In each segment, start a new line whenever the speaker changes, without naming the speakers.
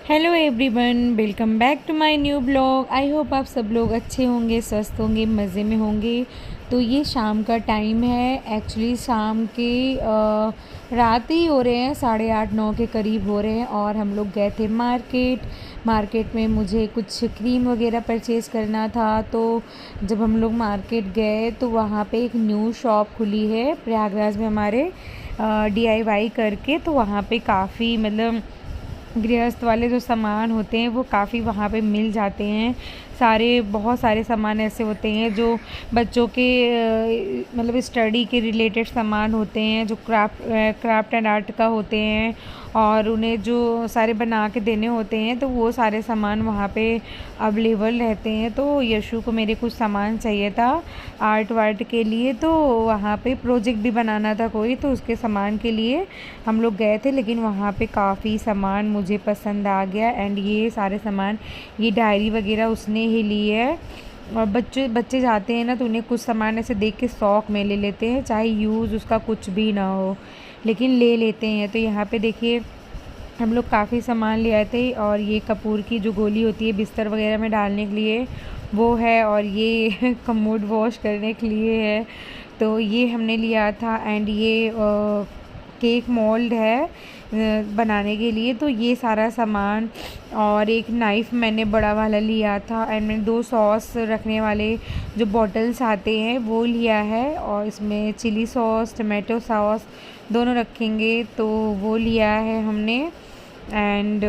Hello everyone, welcome back to my new blog. I hope आप सब लोग अच्छे होंगे, स्वस्थ होंगे, मज़े में होंगे। तो ये शाम का टाइम है। एक्चुअली शाम के रात ही हो रहे हैं, 8:30-9 के करीब हो रहे हैं। और हम लोग गए थे मार्केट में मुझे कुछ क्रीम वगैरह परचेज़ करना था। तो जब हम लोग मार्केट गए तो वहाँ पे एक न्यू शॉप खुली है प्रयागराज में हमारे, DIY करके। तो वहाँ पे काफ़ी मतलब गृहस्थ वाले जो सामान होते हैं वो काफ़ी वहाँ पे मिल जाते हैं। बहुत सारे सामान ऐसे होते हैं जो बच्चों के मतलब स्टडी के रिलेटेड सामान होते हैं, जो क्राफ्ट एंड आर्ट का होते हैं, और उन्हें जो सारे बना के देने होते हैं। तो वो सारे सामान वहाँ पे अवेलेबल रहते हैं। तो यशु को मेरे कुछ सामान चाहिए था आर्ट वार्ट के लिए, तो वहाँ पे प्रोजेक्ट भी बनाना था कोई, तो उसके सामान के लिए हम लोग गए थे। लेकिन वहाँ पे काफ़ी सामान मुझे पसंद आ गया। एंड ये सारे सामान, ये डायरी वगैरह उसने ही ली है। और बच्चे बच्चे जाते हैं ना, तो उन्हें कुछ सामान ऐसे देख के शौक़ में ले लेते हैं, चाहे यूज़ उसका कुछ भी ना हो, लेकिन ले लेते हैं। तो यहाँ पे देखिए हम लोग काफ़ी सामान ले आए थे। और ये कपूर की जो गोली होती है बिस्तर वगैरह में डालने के लिए, वो है। और ये कमोड वॉश करने के लिए है, तो ये हमने लिया था। एंड ये केक मोल्ड है बनाने के लिए। तो ये सारा सामान, और एक नाइफ़ मैंने बड़ा वाला लिया था। एंड मैंने 2 सॉस रखने वाले जो बॉटल्स आते हैं वो लिया है। और इसमें चिली सॉस, टमाटो सॉस दोनों रखेंगे, तो वो लिया है हमने। एंड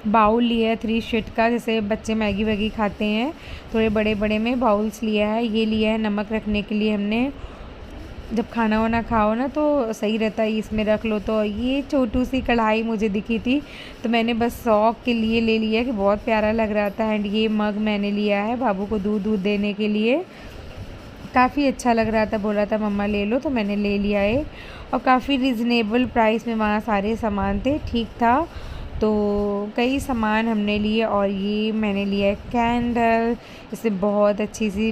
बाउल लिया है 3 शीट का, जैसे बच्चे मैगी वैगी खाते हैं, थोड़े बड़े बड़े में बाउल्स लिया है। ये लिया है नमक रखने के लिए हमने, जब खाना वाना खाओ ना तो सही रहता है, इसमें रख लो। तो ये छोटू सी कढ़ाई मुझे दिखी थी, तो मैंने बस शौक़ के लिए ले लिया कि बहुत प्यारा लग रहा था। एंड ये मग मैंने लिया है बाबू को दूध देने के लिए, काफ़ी अच्छा लग रहा था, बोल रहा था मम्मा ले लो, तो मैंने ले लिया है। और काफ़ी रिजनेबल प्राइस में वहाँ सारे सामान थे, ठीक था। तो कई सामान हमने लिए। और ये मैंने लिया है कैंडल, इससे बहुत अच्छी सी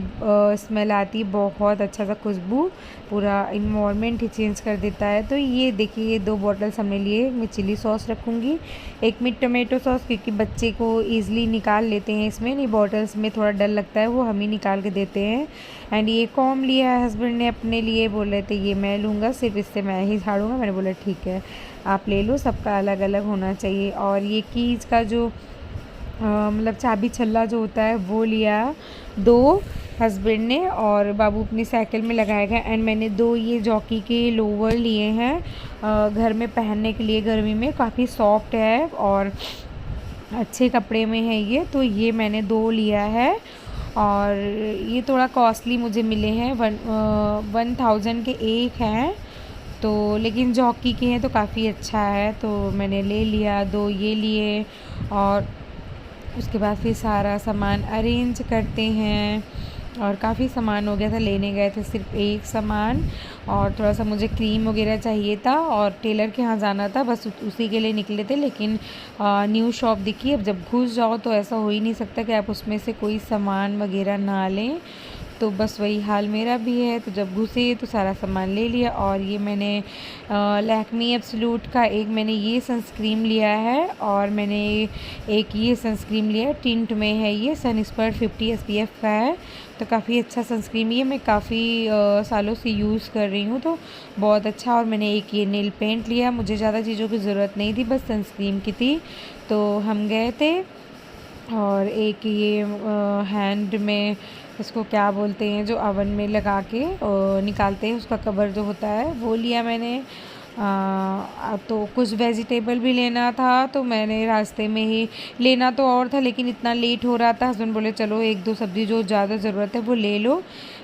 स्मेल आती है, बहुत अच्छा सा खुशबू, पूरा इन्वायरमेंट ही चेंज कर देता है। तो ये देखिए, ये 2 बॉटल्स हमने लिए। मैं चिली सॉस रखूँगी, एक में टमाटो सॉस, क्योंकि बच्चे को ईज़िली निकाल लेते हैं इसमें, नहीं बॉटल्स में थोड़ा डर लगता है, वो हम ही निकाल के देते हैं। एंड ये कॉम लिया है हस्बैंड ने अपने लिए, बोल रहे थे ये मैं लूँगा, सिर्फ इससे मैं ही झाड़ूँगा। मैंने बोला ठीक है आप ले लो, सबका अलग अलग होना चाहिए। और ये कीज का जो मतलब चाबी छल्ला जो होता है वो लिया 2 हस्बैंड ने, और बाबू अपनी साइकिल में लगाएगा। एंड मैंने 2 ये जॉकी के लोवर लिए हैं घर में पहनने के लिए, गर्मी में काफ़ी सॉफ्ट है और अच्छे कपड़े में है ये, तो ये मैंने 2 लिया है। और ये थोड़ा कॉस्टली मुझे मिले हैं, 1000 के एक हैं, तो लेकिन जॉकी के हैं तो काफ़ी अच्छा है, तो मैंने ले लिया 2 ये लिए। और उसके बाद फिर सारा सामान अरेंज करते हैं। और काफ़ी सामान हो गया था, लेने गए थे सिर्फ एक सामान, और थोड़ा सा मुझे क्रीम वगैरह चाहिए था, और टेलर के यहाँ जाना था, बस उसी के लिए निकले थे। लेकिन न्यू शॉप दिखी, अब जब घुस जाओ तो ऐसा हो ही नहीं सकता कि आप उसमें से कोई सामान वगैरह ना लें, तो बस वही हाल मेरा भी है। तो जब घुसे तो सारा सामान ले लिया। और ये मैंने लैक्मी एब्सोल्यूट का एक मैंने ये सनस्क्रीन लिया है, और मैंने एक ये सनस्क्रीन लिया है, टिंट में है ये, सनस्पर्ट 50 SPF का है, तो काफ़ी अच्छा सनस्क्रीन ये मैं काफ़ी सालों से यूज़ कर रही हूँ, तो बहुत अच्छा। और मैंने एक ये नेल पेंट लिया, मुझे ज़्यादा चीज़ों की ज़रूरत नहीं थी, बस सनस्क्रीन की थी, तो हम गए थे। और एक ये हैंड में, इसको क्या बोलते हैं, जो ओवन में लगा के निकालते हैं, उसका कवर जो होता है, वो लिया मैंने। तो कुछ वेजिटेबल भी लेना था, तो मैंने रास्ते में ही, लेना तो और था लेकिन इतना लेट हो रहा था, हस्बैंड बोले चलो 1-2 सब्ज़ी जो ज़्यादा ज़रूरत है वो ले लो।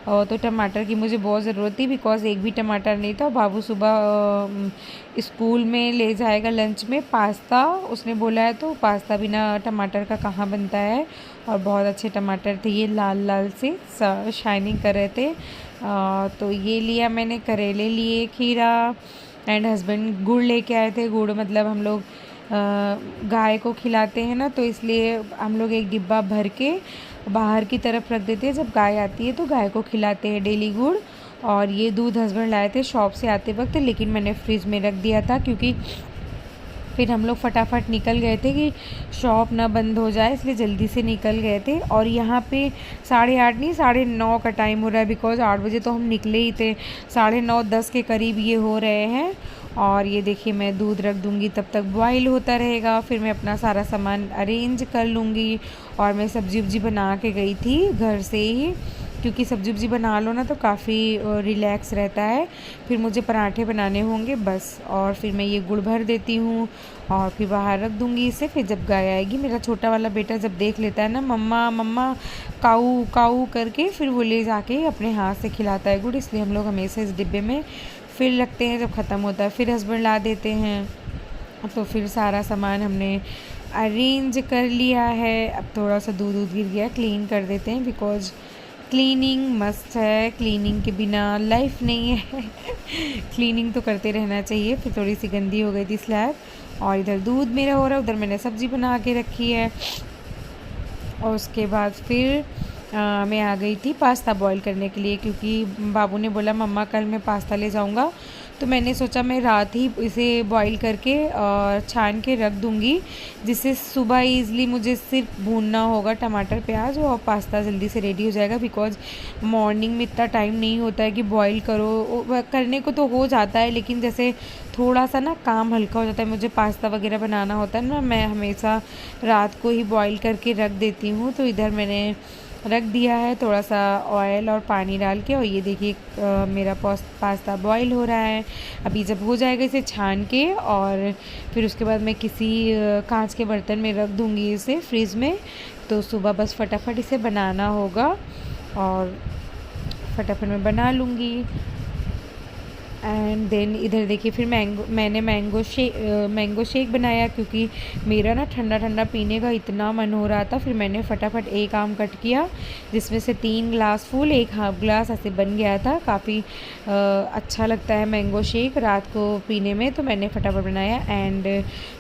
तो टमाटर की मुझे बहुत ज़रूरत थी, बिकॉज़ एक भी टमाटर नहीं था। बाबू सुबह स्कूल में ले जाएगा लंच में पास्ता, उसने बोला है, तो पास्ता बिना टमाटर का कहाँ बनता है। और बहुत अच्छे टमाटर थे, ये लाल लाल से शाइनिंग कर रहे थे। तो ये लिया मैंने, करेले लिए, खीरा। एंड हस्बैंड गुड़ लेके आए थे। गुड़ मतलब हम लोग गाय को खिलाते हैं ना, तो इसलिए हम लोग एक डिब्बा भर के बाहर की तरफ रख देते हैं, जब गाय आती है तो गाय को खिलाते हैं डेली गुड़। और ये दूध हस्बैंड लाए थे शॉप से आते वक्त, लेकिन मैंने फ्रिज में रख दिया था, क्योंकि फिर हम लोग फटाफट निकल गए थे कि शॉप ना बंद हो जाए, इसलिए जल्दी से निकल गए थे। और यहाँ पे 8:30 नहीं 9:30 का टाइम हो रहा है, बिकॉज़ 8 बजे तो हम निकले ही थे, 9:30 10 के करीब ये हो रहे हैं। और ये देखिए मैं दूध रख दूँगी, तब तक बॉईल होता रहेगा, फिर मैं अपना सारा सामान अरेंज कर लूँगी। और मैं सब्ज़ी वब्जी बना के गई थी घर से ही, क्योंकि सब्ज़ी वब्जी बना लो ना तो काफ़ी रिलैक्स रहता है। फिर मुझे पराठे बनाने होंगे बस, और फिर मैं ये गुड़ भर देती हूँ और फिर बाहर रख दूँगी इसे। फिर जब गाय आएगी, मेरा छोटा वाला बेटा जब देख लेता है ना मम्मा मम्मा काऊ काऊ करके, फिर वो ले जाके अपने हाथ से खिलाता है गुड़, इसलिए हम लोग हमेशा इस डिब्बे में फिर रखते हैं। जब ख़त्म होता है फिर हस्बैंड ला देते हैं। तो फिर सारा सामान हमने अरेंज कर लिया है। अब थोड़ा सा दूध गिर गया, क्लीन कर देते हैं, बिकॉज़ क्लीनिंग मस्ट है, क्लीनिंग के बिना लाइफ नहीं है। क्लीनिंग तो करते रहना चाहिए। फिर थोड़ी सी गंदी हो गई थी स्लैब, और इधर दूध मेरा हो रहा है, उधर मैंने सब्ज़ी बना के रखी है। और उसके बाद फिर मैं आ गई थी पास्ता बॉईल करने के लिए, क्योंकि बाबू ने बोला मम्मा कल मैं पास्ता ले जाऊंगा। तो मैंने सोचा मैं रात ही इसे बॉईल करके और छान के रख दूंगी, जिससे सुबह ईज़िली मुझे सिर्फ भूनना होगा टमाटर प्याज, और पास्ता जल्दी से रेडी हो जाएगा। बिकॉज़ मॉर्निंग में इतना टाइम नहीं होता है कि बॉईल करो, करने को तो हो जाता है, लेकिन जैसे थोड़ा सा ना काम हल्का हो जाता है। मुझे पास्ता वगैरह बनाना होता है ना, मैं हमेशा रात को ही बॉईल करके रख देती हूँ। तो इधर मैंने रख दिया है थोड़ा सा ऑयल और पानी डाल के, और ये देखिए मेरा पास्ता बॉईल हो रहा है। अभी जब हो जाएगा इसे छान के, और फिर उसके बाद मैं किसी कांच के बर्तन में रख दूँगी इसे फ्रिज में। तो सुबह बस फटाफट इसे बनाना होगा और फटाफट मैं बना लूँगी। एंड देन इधर देखिए फिर मैंने मैंगो शेक बनाया, क्योंकि मेरा ना ठंडा ठंडा पीने का इतना मन हो रहा था। फिर मैंने फटाफट एक आम कट किया, जिसमें से 3 ग्लास फुल 1 हाफ ग्लास ऐसे बन गया था। काफ़ी अच्छा लगता है मैंगो शेक रात को पीने में, तो मैंने फटाफट बनाया। एंड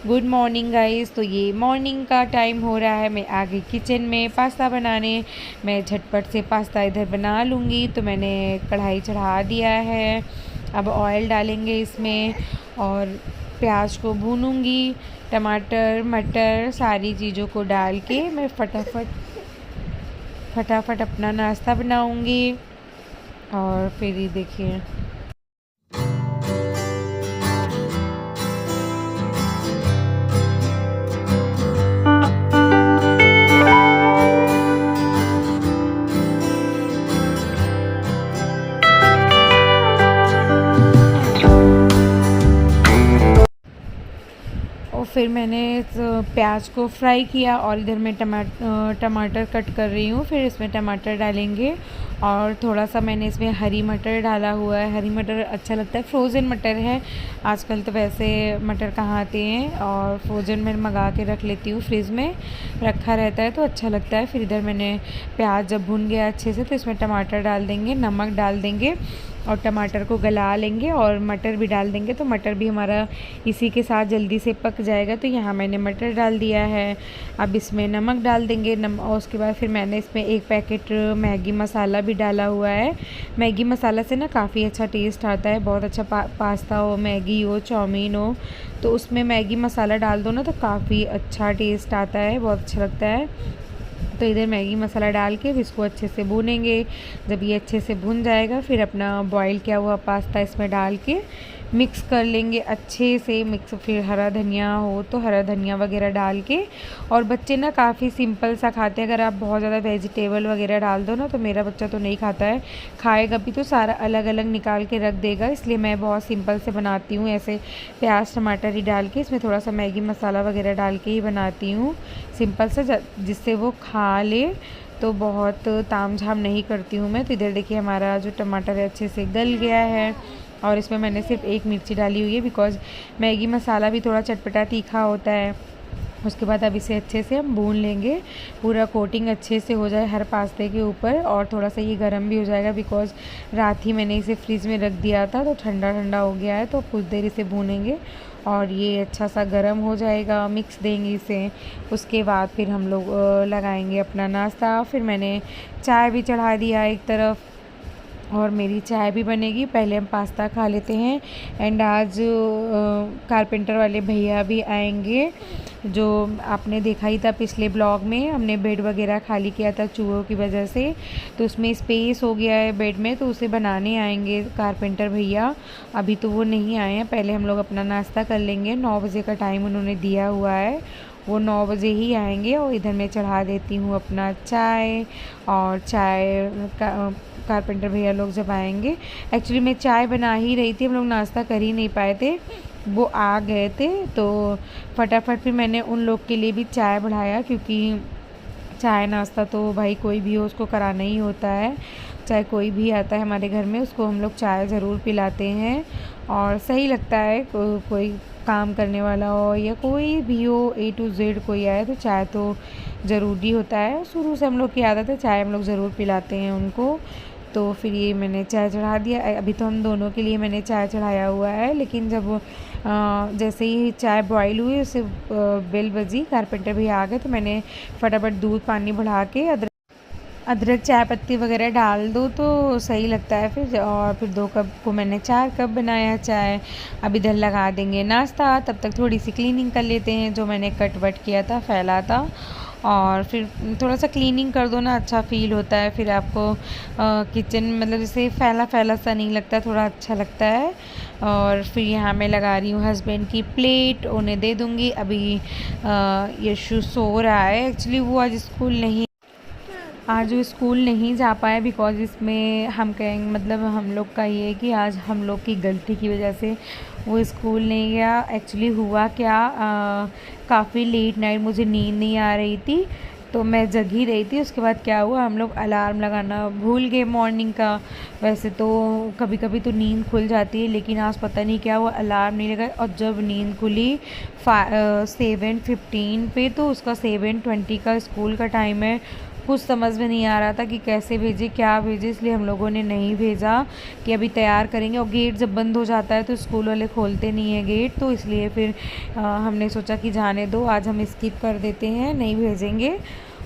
गुड मॉर्निंग गाइस, तो ये मॉर्निंग का टाइम हो रहा है, मैं आ गई किचन में पास्ता बनाने। मैं झटपट से पास्ता इधर बना लूँगी, तो मैंने कढ़ाई चढ़ा दिया है। अब ऑयल डालेंगे इसमें और प्याज को भूनूंगी, टमाटर मटर सारी चीज़ों को डाल के मैं फटाफट अपना नाश्ता बनाऊंगी। और फिर ये देखिए और फिर मैंने प्याज को फ्राई किया, और इधर मैं टमाटर कट कर रही हूँ। फिर इसमें टमाटर डालेंगे, और थोड़ा सा मैंने इसमें हरी मटर डाला हुआ है। हरी मटर अच्छा लगता है, फ्रोज़न मटर है, आजकल तो वैसे मटर कहाँ आते हैं, और फ्रोज़न मैं मंगा के रख लेती हूँ, फ्रिज में रखा रहता है तो अच्छा लगता है। फिर इधर मैंने प्याज जब भुन गया अच्छे से, तो इसमें टमाटर डाल देंगे, नमक डाल देंगे, और टमाटर को गला लेंगे, और मटर भी डाल देंगे, तो मटर भी हमारा इसी के साथ जल्दी से पक जाएगा। तो यहाँ मैंने मटर डाल दिया है। अब इसमें नमक डाल देंगे, और उसके बाद फिर मैंने इसमें 1 पैकेट मैगी मसाला भी डाला हुआ है। मैगी मसाला से ना काफ़ी अच्छा टेस्ट आता है, बहुत अच्छा पास्ता हो, मैगी हो, चाउमीन हो, तो उसमें मैगी मसाला डाल दो ना तो काफ़ी अच्छा टेस्ट आता है, बहुत अच्छा लगता है। तो इधर मैगी मसाला डाल के फिर इसको अच्छे से भूनेंगे। जब ये अच्छे से भुन जाएगा, फिर अपना बॉईल किया हुआ पास्ता इसमें डाल के मिक्स कर लेंगे अच्छे से मिक्स। फिर हरा धनिया हो तो हरा धनिया वगैरह डाल के, और बच्चे ना काफ़ी सिंपल सा खाते हैं। अगर आप बहुत ज़्यादा वेजिटेबल वगैरह डाल दो ना, तो मेरा बच्चा तो नहीं खाता है, खाएगा भी तो सारा अलग अलग निकाल के रख देगा। इसलिए मैं बहुत सिंपल से बनाती हूँ, ऐसे प्याज टमाटर ही डाल के, इसमें थोड़ा सा मैगी मसाला वगैरह डाल के ही बनाती हूँ सिंपल सा, जिससे वो खा ले। तो बहुत ताम झाम नहीं करती हूँ मैं। तो इधर देखिए हमारा जो टमाटर है अच्छे से गल गया है, और इसमें मैंने सिर्फ 1 मिर्ची डाली हुई है, बिकॉज़ मैगी मसाला भी थोड़ा चटपटा तीखा होता है। उसके बाद अब इसे अच्छे से हम भून लेंगे, पूरा कोटिंग अच्छे से हो जाए हर पास्ते के ऊपर, और थोड़ा सा ये गर्म भी हो जाएगा, बिकॉज़ रात ही मैंने इसे फ्रिज में रख दिया था, तो ठंडा ठंडा हो गया है। तो कुछ देर इसे भूनेंगे और ये अच्छा सा गर्म हो जाएगा, मिक्स देंगे इसे। उसके बाद फिर हम लोग लगाएंगे अपना नाश्ता। फिर मैंने चाय भी चढ़ा दिया एक तरफ, और मेरी चाय भी बनेगी। पहले हम पास्ता खा लेते हैं। एंड आज कारपेंटर वाले भैया भी आएंगे। जो आपने देखा ही था पिछले ब्लॉग में, हमने बेड वगैरह खाली किया था चूहों की वजह से, तो उसमें स्पेस हो गया है बेड में, तो उसे बनाने आएंगे कारपेंटर भैया। अभी तो वो नहीं आए हैं, पहले हम लोग अपना नाश्ता कर लेंगे। 9 बजे का टाइम उन्होंने दिया हुआ है, वो 9 बजे ही आएंगे। और इधर मैं चढ़ा देती हूँ अपना चाय। और चाय कारपेंटर भैया लोग जब आएंगे, एक्चुअली मैं चाय बना ही रही थी, हम लोग नाश्ता कर ही नहीं पाए थे, वो आ गए थे, तो फटाफट फिर मैंने उन लोग के लिए भी चाय बढ़ाया, क्योंकि चाय नाश्ता तो भाई कोई भी हो उसको कराना ही होता है। चाहे कोई भी आता है हमारे घर में, उसको हम लोग चाय ज़रूर पिलाते हैं। और सही लगता है, कोई काम करने वाला हो या कोई भी हो, A to Z कोई आए तो चाय तो ज़रूरी होता है। शुरू से हम लोग की आदत है, चाय हम लोग ज़रूर पिलाते हैं उनको। तो फिर ये मैंने चाय चढ़ा दिया। अभी तो हम दोनों के लिए मैंने चाय चढ़ाया हुआ है, लेकिन जब जैसे ही चाय बॉईल हुई, उससे बेल बजी, कारपेंटर भी आ गए, तो मैंने फटाफट दूध पानी बढ़ा के अदरक चाय पत्ती वगैरह डाल दो तो सही लगता है फिर। और फिर 2 कप को मैंने 4 कप बनाया चाय। अब इधर लगा देंगे नाश्ता, तब तक थोड़ी सी क्लीनिंग कर लेते हैं, जो मैंने कट वट किया था, फैला था। और फिर थोड़ा सा क्लीनिंग कर दो ना, अच्छा फ़ील होता है फिर आपको। किचन मतलब जैसे फैला फैला सा नहीं लगता, थोड़ा अच्छा लगता है। और फिर यहाँ मैं लगा रही हूँ हस्बैंड की प्लेट, उन्हें दे दूँगी। अभी यशु सो रहा है, एक्चुअली वो आज वो स्कूल नहीं जा पाया, बिकॉज़ इसमें हम कहेंगे, मतलब हम लोग का ये है कि आज हम लोग की गलती की वजह से वो स्कूल नहीं गया। एक्चुअली हुआ क्या, काफ़ी लेट नाइट मुझे नींद नहीं आ रही थी, तो मैं जग ही रही थी। उसके बाद क्या हुआ, हम लोग अलार्म लगाना भूल गए मॉर्निंग का। वैसे तो कभी कभी तो नींद खुल जाती है, लेकिन आज पता नहीं क्या हुआ, अलार्म नहीं लगा। और जब नींद खुली 7:15 पे, तो उसका 7:20 का स्कूल का टाइम है। कुछ समझ में नहीं आ रहा था कि कैसे भेजे, क्या भेजे, इसलिए हम लोगों ने नहीं भेजा कि अभी तैयार करेंगे। और गेट जब बंद हो जाता है तो स्कूल वाले खोलते नहीं है गेट, तो इसलिए फिर हमने सोचा कि जाने दो, आज हम स्किप कर देते हैं, नहीं भेजेंगे।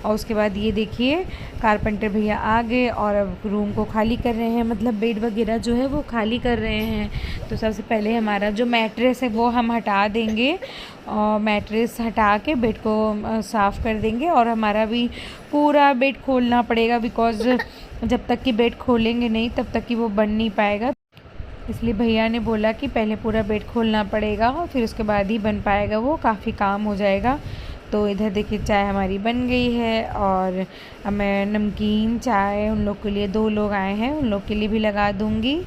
और उसके बाद ये देखिए कारपेंटर भैया आ गए और अब रूम को खाली कर रहे हैं, मतलब बेड वगैरह जो है वो खाली कर रहे हैं। तो सबसे पहले हमारा जो मैट्रेस है वो हम हटा देंगे, और मैट्रेस हटा के बेड को साफ़ कर देंगे। और हमारा भी पूरा बेड खोलना पड़ेगा, बिकॉज़ जब तक कि बेड खोलेंगे नहीं तब तक कि वो बन नहीं पाएगा। इसलिए भैया ने बोला कि पहले पूरा बेड खोलना पड़ेगा, फिर उसके बाद ही बन पाएगा, वो काफ़ी काम हो जाएगा। तो इधर देखिए चाय हमारी बन गई है। और अब मैं नमकीन चाय, उन लोग के लिए 2 लोग आए हैं, उन लोग के लिए भी लगा दूँगी।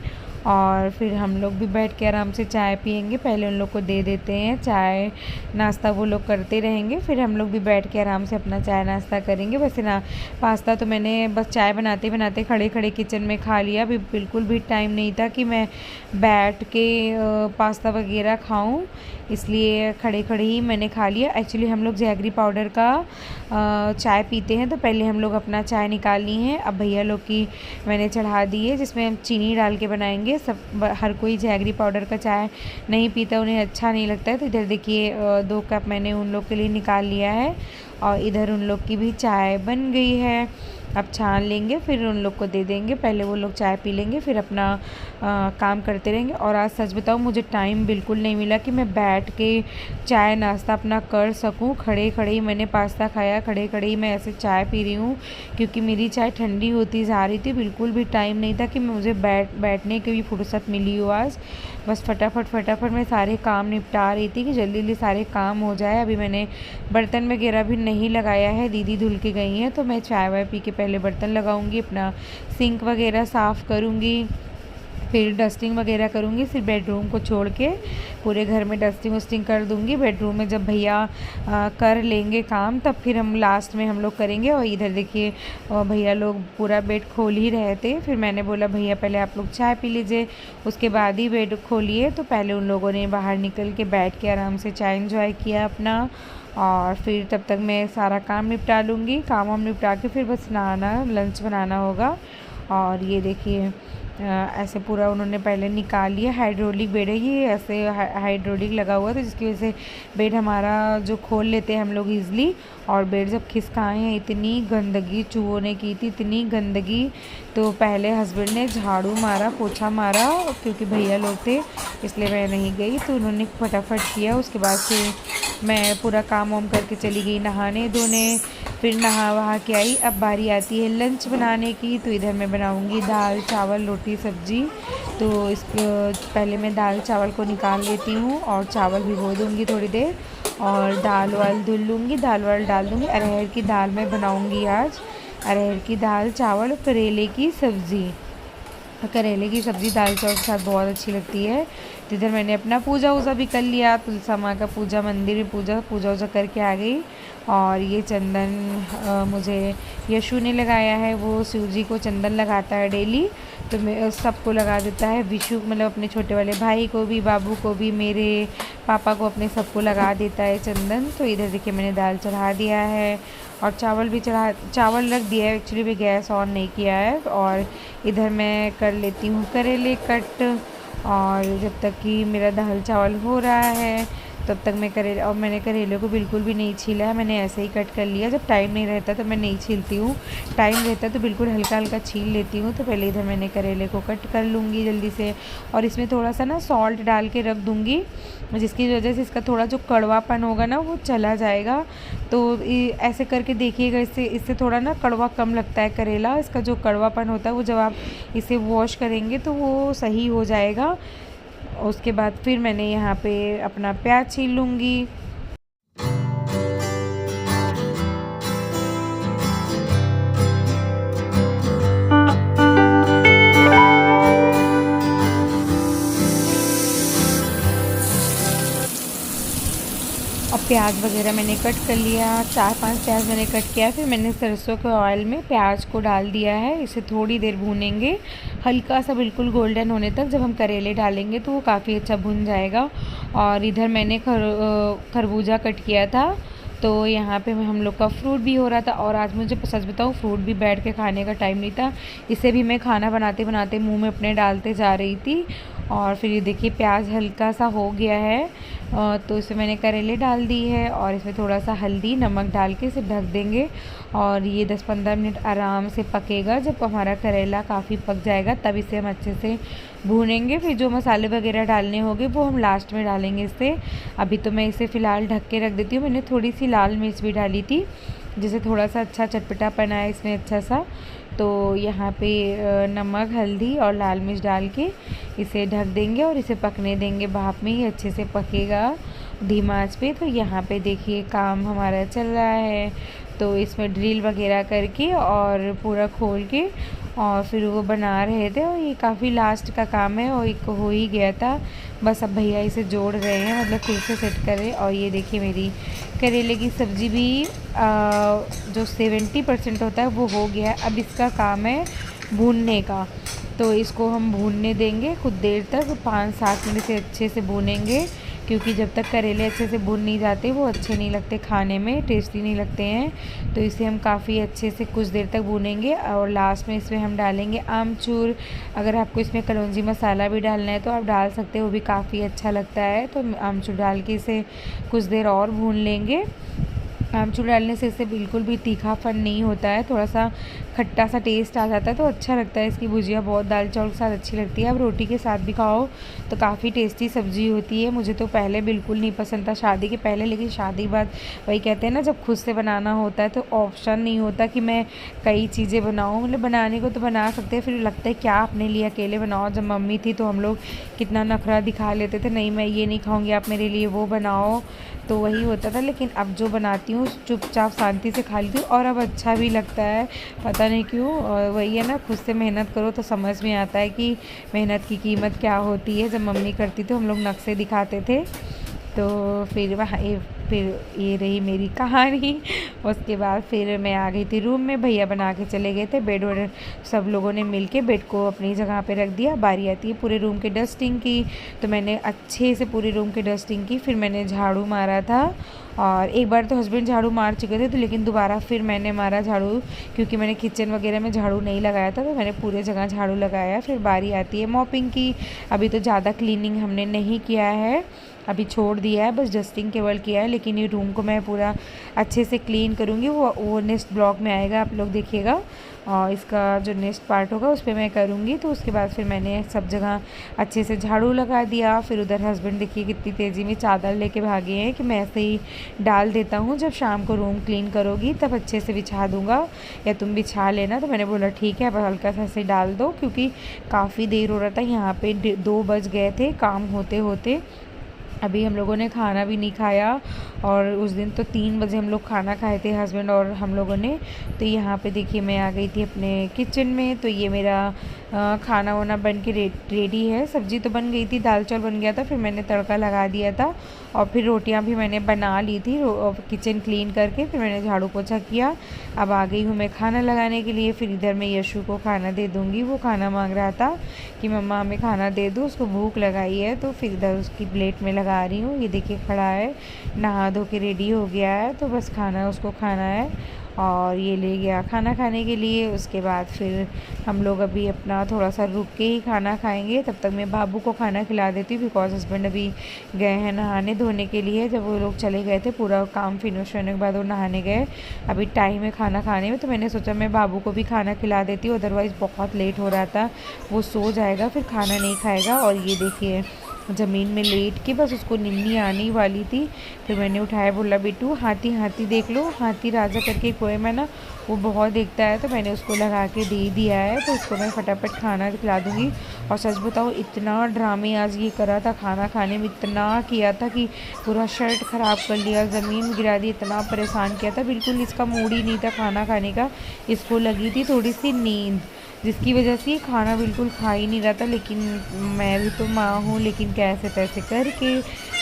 और फिर हम लोग भी बैठ के आराम से चाय पियेंगे। पहले उन लोग को दे देते हैं चाय नाश्ता, वो लोग करते रहेंगे, फिर हम लोग भी बैठ के आराम से अपना चाय नाश्ता करेंगे। वैसे ना पास्ता तो मैंने बस चाय बनाते बनाते खड़े खड़े किचन में खा लिया, अभी बिल्कुल भी टाइम नहीं था कि मैं बैठ के पास्ता वगैरह खाऊं, इसलिए खड़े खड़े ही मैंने खा लिया। एक्चुअली हम लोग जैगरी पाउडर का चाय पीते हैं, तो पहले हम लोग अपना चाय निकाल ली है। अब भैया लोग की मैंने चढ़ा दी है, जिसमें हम चीनी डाल के बनाएंगे। सब हर कोई जैगरी पाउडर का चाय नहीं पीता, उन्हें अच्छा नहीं लगता है। तो इधर देखिए 2 कप मैंने उन लोग के लिए निकाल लिया है, और इधर उन लोग की भी चाय बन गई है। अब छान लेंगे, फिर उन लोग को दे देंगे, पहले वो लोग चाय पी लेंगे, फिर अपना काम करते रहेंगे। और आज सच बताऊँ, मुझे टाइम बिल्कुल नहीं मिला कि मैं बैठ के चाय नाश्ता अपना कर सकूं। खड़े खड़े ही मैंने पास्ता खाया, खड़े खड़े ही मैं ऐसे चाय पी रही हूँ, क्योंकि मेरी चाय ठंडी होती जा रही थी। बिल्कुल भी टाइम नहीं था कि मुझे बैठने की भी फुर्सत मिली हो आज। बस फटाफट मैं सारे काम निपटा रही थी कि जल्दी जल्दी सारे काम हो जाए। अभी मैंने बर्तन वगैरह भी नहीं लगाया है, दीदी धुल के गई हैं, तो मैं चाय वाय पी के पहले बर्तन लगाऊंगी, अपना सिंक वगैरह साफ़ करूंगी, फिर डस्टिंग वगैरह करूँगी। फिर बेडरूम को छोड़ के पूरे घर में डस्टिंग वस्टिंग कर दूँगी। बेडरूम में जब भैया कर लेंगे काम, तब फिर हम लास्ट में हम लोग करेंगे। और इधर देखिए भैया लोग पूरा बेड खोल ही रहे थे, फिर मैंने बोला भैया पहले आप लोग चाय पी लीजिए, उसके बाद ही बेड खोलिए। तो पहले उन लोगों ने बाहर निकल के बैठ के आराम से चाय एंजॉय किया अपना। और फिर तब तक मैं सारा काम निपटा लूँगी, काम वाम निपटा के फिर बस नहाना, लंच बनाना होगा। और ये देखिए ऐसे पूरा उन्होंने पहले निकाल लिया। हाइड्रोलिक बेड है ये, ऐसे हाइड्रोलिक लगा हुआ है, तो जिसकी वजह से बेड हमारा जो खोल लेते हैं हम लोग ईज़िली। और बेड जब खिसकाए हैं, इतनी गंदगी चूहों ने की थी, इतनी गंदगी। तो पहले हस्बैंड ने झाड़ू मारा, पोछा मारा, क्योंकि भैया लोग थे इसलिए मैं नहीं गई, तो उन्होंने फटाफट किया। उसके बाद फिर मैं पूरा काम वाम करके चली गई नहाने धोने, फिर नहा वहा के आई। अब बारी आती है लंच बनाने की। तो इधर मैं बनाऊंगी दाल चावल रोटी सब्जी। तो इस पहले मैं दाल चावल को निकाल लेती हूँ और चावल भिगो दूँगी थोड़ी देर, और दाल वाल धुल लूँगी, दाल वाल डाल दूँगी। अरहर की दाल मैं बनाऊँगी आज, अरहर की दाल चावल और करेले की सब्ज़ी। करेले की सब्ज़ी दाल चावल के साथ बहुत अच्छी लगती है। तो इधर मैंने अपना पूजा वूजा भी कर लिया, तुलसा माँ का पूजा, मंदिर में पूजा वूजा करके आ गई। और ये चंदन मुझे यशु ने लगाया है, वो शिव जी को चंदन लगाता है डेली, तो मैं सबको लगा देता है। विशु मतलब अपने छोटे वाले भाई को भी, बाबू को भी, मेरे पापा को, अपने सबको लगा देता है चंदन। तो इधर देखिए मैंने दाल चढ़ा दिया है और चावल रख दिया है, एक्चुअली भी गैस ऑन नहीं किया है। और इधर मैं कर लेती हूँ करेले कट, और जब तक कि मेरा दाल चावल हो रहा है तब तक मैं मैंने करेले को बिल्कुल भी नहीं छीला है, मैंने ऐसे ही कट कर लिया। जब टाइम नहीं रहता तो मैं नहीं छीलती हूँ, टाइम रहता तो बिल्कुल हल्का हल्का छील लेती हूँ। तो पहले इधर मैंने करेले को कट कर लूँगी जल्दी से, और इसमें थोड़ा सा ना सॉल्ट डाल के रख दूँगी, जिसकी वजह से इसका थोड़ा जो कड़वापन होगा ना वो चला जाएगा। तो ऐसे करके देखिएगा, इससे थोड़ा ना कड़वा कम लगता है करेला। इसका जो कड़वापन होता है वो जब आप इसे वॉश करेंगे तो वो सही हो जाएगा। उसके बाद फिर मैंने यहाँ पे अपना प्याज छील लूँगी। और प्याज वगैरह मैंने कट कर लिया, 4-5 प्याज मैंने कट किया। फिर मैंने सरसों के ऑयल में प्याज को डाल दिया है, इसे थोड़ी देर भूनेंगे, हल्का सा बिल्कुल गोल्डन होने तक। जब हम करेले डालेंगे तो वो काफ़ी अच्छा भुन जाएगा। और इधर मैंने खरबूजा कट किया था, तो यहाँ पे हम लोग का फ्रूट भी हो रहा था। और आज मुझे सच बताऊँ, फ्रूट भी बैठ के खाने का टाइम नहीं था, इसे भी मैं खाना बनाते बनाते मुंह में अपने डालते जा रही थी। और फिर ये देखिए प्याज हल्का सा हो गया है, तो इसमें मैंने करेले डाल दी है, और इसमें थोड़ा सा हल्दी नमक डाल के इसे ढक देंगे। और ये 10-15 मिनट आराम से पकेगा। जब हमारा करेला काफ़ी पक जाएगा तब इसे हम अच्छे से भूनेंगे। फिर जो मसाले वगैरह डालने होंगे वो हम लास्ट में डालेंगे इससे। अभी तो मैं इसे फ़िलहाल ढक के रख देती हूँ। मैंने थोड़ी सी लाल मिर्च भी डाली थी, जिससे थोड़ा सा अच्छा चटपटापन आया इसमें अच्छा सा। तो यहाँ पे नमक हल्दी और लाल मिर्च डाल के इसे ढक देंगे और इसे पकने देंगे, भाप में ही अच्छे से पकेगा धीमा आंच पे। तो यहाँ पे देखिए काम हमारा चल रहा है, तो इसमें ड्रिल वगैरह करके और पूरा खोल के और फिर वो बना रहे थे। और ये काफ़ी लास्ट का काम है और एक हो ही गया था, बस अब भैया इसे जोड़ रहे हैं, मतलब फिर से सेट करें। और ये देखिए मेरी करेले की सब्ज़ी भी जो 70% होता है वो हो गया है। अब इसका काम है भूनने का, तो इसको हम भूनने देंगे कुछ देर तक, 5-7 मिनट से अच्छे से भूनेंगे, क्योंकि जब तक करेले अच्छे से भून नहीं जाते वो अच्छे नहीं लगते खाने में, टेस्टी नहीं लगते हैं। तो इसे हम काफ़ी अच्छे से कुछ देर तक भूनेंगे। और लास्ट में इसमें हम डालेंगे आमचूर। अगर आपको इसमें कलौंजी मसाला भी डालना है तो आप डाल सकते हैं, वो भी काफ़ी अच्छा लगता है। तो आमचूर डाल के इसे कुछ देर और भून लेंगे। आमचूर डालने से इससे बिल्कुल भी तीखापन नहीं होता है, थोड़ा सा खट्टा सा टेस्ट आ जाता है, तो अच्छा लगता है। इसकी भुजिया बहुत दाल चावल के साथ अच्छी लगती है। अब रोटी के साथ भी खाओ तो काफ़ी टेस्टी सब्ज़ी होती है। मुझे तो पहले बिल्कुल नहीं पसंद था शादी के पहले, लेकिन शादी के बाद वही कहते हैं ना, जब खुद से बनाना होता है तो ऑप्शन नहीं होता कि मैं कई चीज़ें बनाऊँ। मतलब बनाने को तो बना सकते हैं, फिर लगता है क्या अपने लिए अकेले बनाओ। जब मम्मी थी तो हम लोग कितना नखरा दिखा लेते थे, नहीं मैं ये नहीं खाऊँगी, आप मेरे लिए वो बनाओ, तो वही होता था। लेकिन अब जो बनाती हूँ चुपचाप शांति से खा लेती हूँ, और अब अच्छा भी लगता है, पता नहीं क्यों। और वही है ना, खुद से मेहनत करो तो समझ में आता है कि मेहनत की कीमत क्या होती है। जब मम्मी करती तो हम लोग नक्शे दिखाते थे, तो फिर ये रही मेरी कहानी। उसके बाद फिर मैं आ गई थी रूम में, भैया बना के चले गए थे बेड वेड, सब लोगों ने मिल के बेड को अपनी जगह पे रख दिया। बारी आती है पूरे रूम के डस्टिंग की, तो मैंने अच्छे से पूरे रूम के डस्टिंग की। फिर मैंने झाड़ू मारा था, और एक बार तो हस्बैंड झाड़ू मार चुके थे, तो लेकिन दोबारा फिर मैंने मारा झाड़ू, क्योंकि मैंने किचन वगैरह में झाड़ू नहीं लगाया था, तो मैंने पूरे जगह झाड़ू लगाया। फिर बारी आती है मॉपिंग की। अभी तो ज़्यादा क्लीनिंग हमने नहीं किया है, अभी छोड़ दिया है, बस डस्टिंग केवल किया है। लेकिन ये रूम को मैं पूरा अच्छे से क्लीन करूँगी, वो नेक्स्ट ब्लॉग में आएगा, आप लोग देखिएगा। और इसका जो नेक्स्ट पार्ट होगा उस पर मैं करूँगी। तो उसके बाद फिर मैंने सब जगह अच्छे से झाड़ू लगा दिया। फिर उधर हस्बैंड देखिए कितनी तेज़ी में चादर लेके भागे हैं कि मैं ऐसे ही डाल देता हूँ, जब शाम को रूम क्लीन करोगी तब अच्छे से बिछा दूँगा, या तुम बिछा लेना। तो मैंने बोला ठीक है, अब हल्का सा ऐसे डाल दो, क्योंकि काफ़ी देर हो रहा था, यहाँ पे 2 बज गए थे काम होते होते। अभी हम लोगों ने खाना भी नहीं खाया, और उस दिन तो 3 बजे हम लोग खाना खाए थे, हस्बैंड और हम लोगों ने। तो यहाँ पे देखिए मैं आ गई थी अपने किचन में। तो ये मेरा खाना वाना बन के रेडी है। सब्ज़ी तो बन गई थी, दाल चावल बन गया था, फिर मैंने तड़का लगा दिया था, और फिर रोटियां भी मैंने बना ली थी किचन क्लीन करके। फिर मैंने झाड़ू पोछा किया। अब आ गई हूँ मैं खाना लगाने के लिए। फिर इधर मैं यशु को खाना दे दूँगी, वो खाना मांग रहा था कि मम्मा हमें खाना दे दो, उसको भूख लगाई है। तो फिर इधर उसकी प्लेट में लगा रही हूँ। ये देखिए खड़ा है, नहा धो के रेडी हो गया है, तो बस खाना उसको खाना है, और ये ले गया खाना खाने के लिए। उसके बाद फिर हम लोग अभी अपना थोड़ा सा रुक के ही खाना खाएंगे। तब तक मैं बाबू को खाना खिला देती हूँ, बिकॉज हस्बैंड अभी गए हैं नहाने धोने के लिए। जब वो लोग चले गए थे, पूरा काम फिनिश होने के बाद वो नहाने गए, अभी टाइम है खाना खाने में। तो मैंने सोचा मैं बाबू को भी खाना खिला देती हूँ, अदरवाइज़ बहुत लेट हो रहा था, वो सो जाएगा फिर खाना नहीं खाएगा। और ये देखिए ज़मीन में लेट के बस उसको निन्नी आने वाली थी, फिर मैंने उठाया, बोला बेटू हाथी हाथी देख लो, हाथी राजा करके कोई मैं ना, वो बहुत देखता है, तो मैंने उसको लगा के दे दिया है। तो उसको मैं फटाफट खाना खिला दूँगी। और सच बताओ इतना ड्रामे आज ये करा था, खाना खाने में इतना किया था कि पूरा शर्ट ख़राब कर लिया, ज़मीन गिरा दी, इतना परेशान किया था, बिल्कुल इसका मूड ही नहीं था खाना खाने का। इसको लगी थी थोड़ी सी नींद, जिसकी वजह से खाना बिल्कुल खा ही नहीं रहा था। लेकिन मैं भी तो माँ हूँ, लेकिन कैसे तैसे करके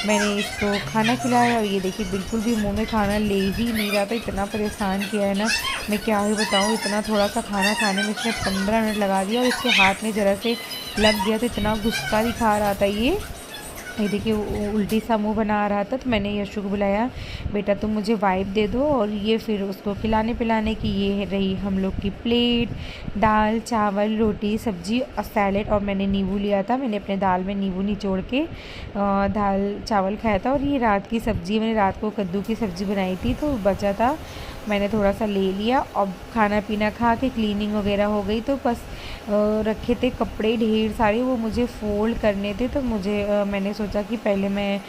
मैंने इसको खाना खिलाया। और ये देखिए बिल्कुल भी मुंह में खाना ले ही नहीं रहा था, इतना परेशान किया है ना, मैं क्या ही बताऊँ। इतना थोड़ा सा खाना खाने में इसने 15 मिनट लगा दिया, और इसके हाथ में ज़रा से लग गया तो इतना गुस्सा दिखा रहा था ये देखिए उल्टी सा मुँह बना रहा था। तो मैंने यशु को बुलाया, बेटा तुम मुझे वाइप दे दो। और ये फिर उसको खिलाने पिलाने की ये रही हम लोग की प्लेट, दाल चावल रोटी सब्जी और सैलेड। और मैंने नींबू लिया था, मैंने अपने दाल में नींबू निचोड़ के दाल चावल खाया था। और ये रात की सब्ज़ी, मैंने रात को कद्दू की सब्ज़ी बनाई थी, तो बचा था, मैंने थोड़ा सा ले लिया। और खाना पीना खा के क्लीनिंग वगैरह हो गई, तो बस रखे थे कपड़े ढेर सारे, वो मुझे फ़ोल्ड करने थे। तो मैंने सोचा कि पहले मैं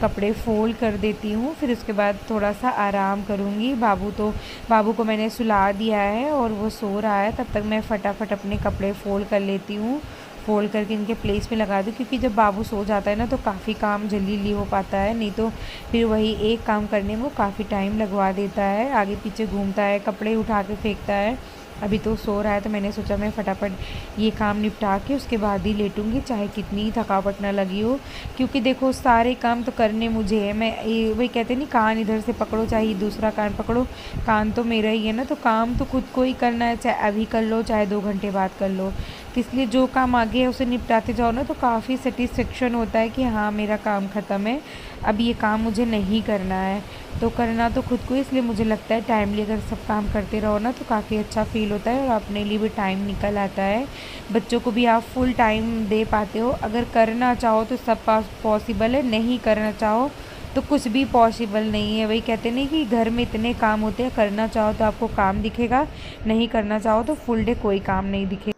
कपड़े फ़ोल्ड कर देती हूँ, फिर उसके बाद थोड़ा सा आराम करूँगी। बाबू को मैंने सुला दिया है और वो सो रहा है, तब तक मैं फटाफट अपने कपड़े फ़ोल्ड कर लेती हूँ, फ़ोल्ड करके इनके प्लेस में लगा दूँ। क्योंकि जब बाबू सो जाता है ना, तो काफ़ी काम जल्दी हो पाता है, नहीं तो फिर वही एक काम करने में वो काफ़ी टाइम लगवा देता है, आगे पीछे घूमता है, कपड़े उठा के फेंकता है। अभी तो सो रहा है, तो मैंने सोचा मैं फटाफट ये काम निपटा के उसके बाद ही लेटूंगी, चाहे कितनी थकावट ना लगी हो। क्योंकि देखो सारे काम तो करने मुझे है, मैं वही कहते नहीं, कान इधर से पकड़ो चाहे दूसरा कान पकड़ो, कान तो मेरा ही है ना, तो काम तो खुद को ही करना है, चाहे अभी कर लो चाहे 2 घंटे बाद कर लो। तो इसलिए जो काम आगे है उसे निपटाते जाओ ना, तो काफ़ी सेटिस्फेक्शन होता है कि हाँ मेरा काम ख़त्म है, अब ये काम मुझे नहीं करना है। तो करना तो खुद को, इसलिए मुझे लगता है टाइमली अगर सब काम करते रहो ना, तो काफ़ी अच्छा फील होता है, और अपने लिए भी टाइम निकल आता है। बच्चों को भी आप फुल टाइम दे पाते हो। अगर करना चाहो तो सब पॉसिबल है, नहीं करना चाहो तो कुछ भी पॉसिबल नहीं है। वही कहते नहीं कि घर में इतने काम होते हैं, करना चाहो तो आपको काम दिखेगा, नहीं करना चाहो तो फुल डे कोई काम नहीं दिखेगा।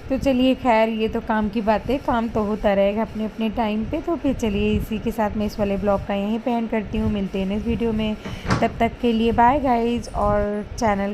तो चलिए खैर, ये तो काम की बात है, काम तो होता रहेगा अपने अपने टाइम पे। तो फिर चलिए इसी के साथ मैं इस वाले ब्लॉग का यहीं पे एंड करती हूँ। मिलते हैं नेक्स्ट वीडियो में, तब तक के लिए बाय गाइज। और चैनल